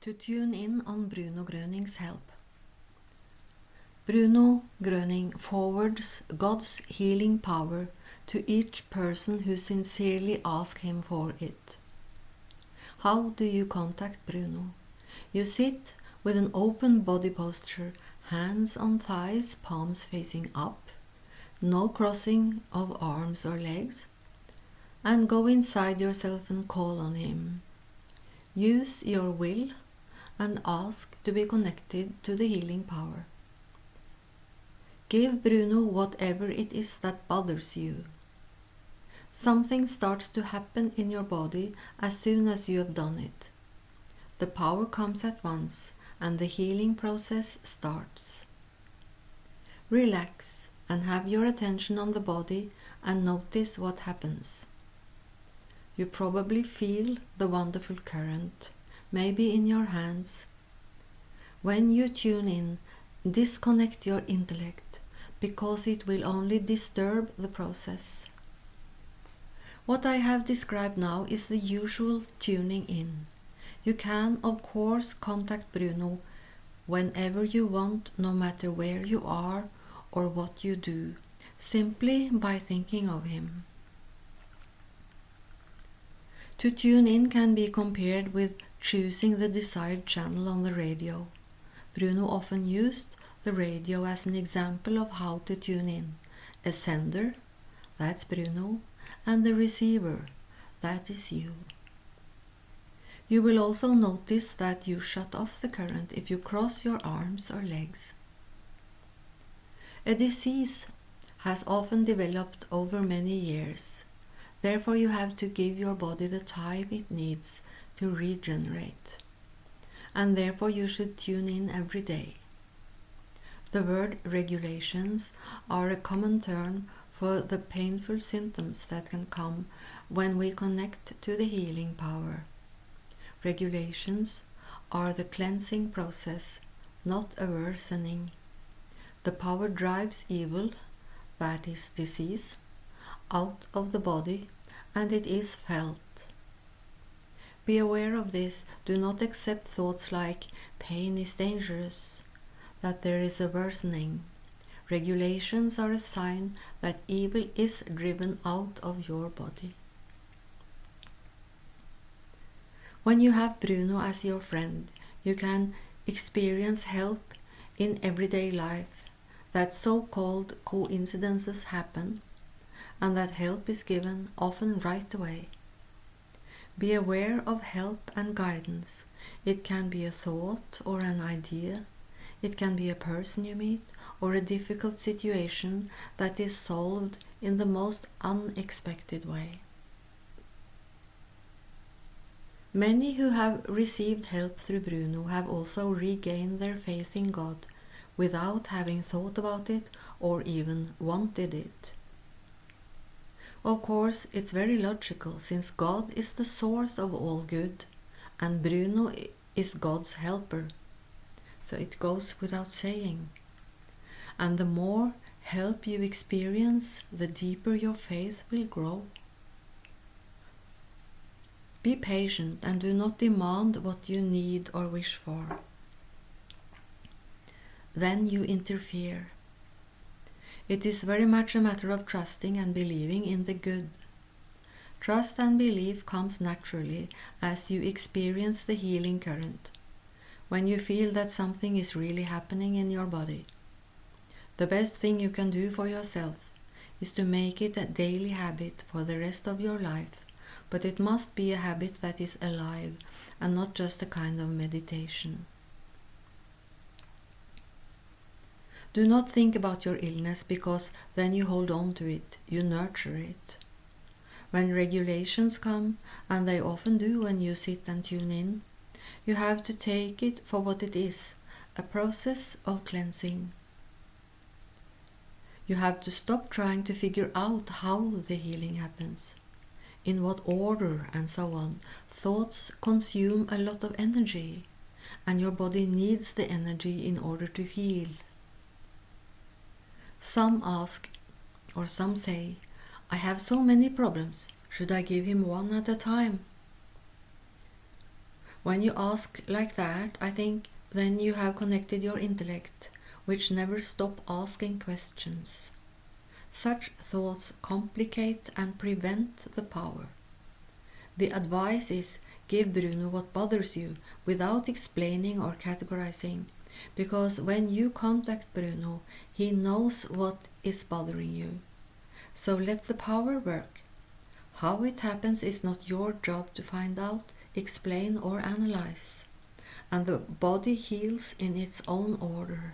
To tune in on Bruno Gröning's help. Bruno Gröning forwards God's healing power to each person who sincerely asks him for it. How do you contact Bruno? You sit with an open body posture, hands on thighs, palms facing up, no crossing of arms or legs, and go inside yourself and call on him. Use your will and ask to be connected to the healing power. Give Bruno whatever it is that bothers you. Something starts to happen in your body as soon as you have done it. The power comes at once and the healing process starts. Relax and have your attention on the body and notice what happens. You probably feel the wonderful current, maybe in your hands. When you tune in, disconnect your intellect, because it will only disturb the process. What I have described now is the usual tuning in. You can, of course, contact Bruno whenever you want, no matter where you are or what you do, simply by thinking of him. To tune in can be compared with choosing the desired channel on the radio. Bruno often used the radio as an example of how to tune in. A sender, that's Bruno, and the receiver, that is you. You will also notice that you shut off the current if you cross your arms or legs. A disease has often developed over many years. Therefore, you have to give your body the time it needs to regenerate. And therefore, you should tune in every day. The word regulations are a common term for the painful symptoms that can come when we connect to the healing power. Regulations are the cleansing process, not a worsening. The power drives evil, that is disease, out of the body, and it is felt. Be aware of this. Do not accept thoughts like pain is dangerous, that there is a worsening. Regulations are a sign that evil is driven out of your body. When you have Bruno as your friend, you can experience help in everyday life, that so-called coincidences happen, and that help is given often right away. Be aware of help and guidance. It can be a thought or an idea. It can be a person you meet or a difficult situation that is solved in the most unexpected way. Many who have received help through Bruno have also regained their faith in God without having thought about it or even wanted it. Of course, it's very logical, since God is the source of all good and Bruno is God's helper. So it goes without saying. And the more help you experience, the deeper your faith will grow. Be patient and do not demand what you need or wish for. Then you interfere. It is very much a matter of trusting and believing in the good. Trust and belief comes naturally as you experience the healing current, when you feel that something is really happening in your body. The best thing you can do for yourself is to make it a daily habit for the rest of your life, but it must be a habit that is alive and not just a kind of meditation. Do not think about your illness, because then you hold on to it, you nurture it. When regulations come, and they often do when you sit and tune in, you have to take it for what it is, a process of cleansing. You have to stop trying to figure out how the healing happens, in what order, and so on. Thoughts consume a lot of energy, and your body needs the energy in order to heal. Some ask, or some say, I have so many problems, should I give him one at a time? When you ask like that, I think then you have connected your intellect, which never stop asking questions. Such thoughts complicate and prevent the power. The advice is give Bruno what bothers you without explaining or categorizing, because when you contact Bruno, he knows what is bothering you. So let the power work. How it happens is not your job to find out, explain or analyze. And the body heals in its own order.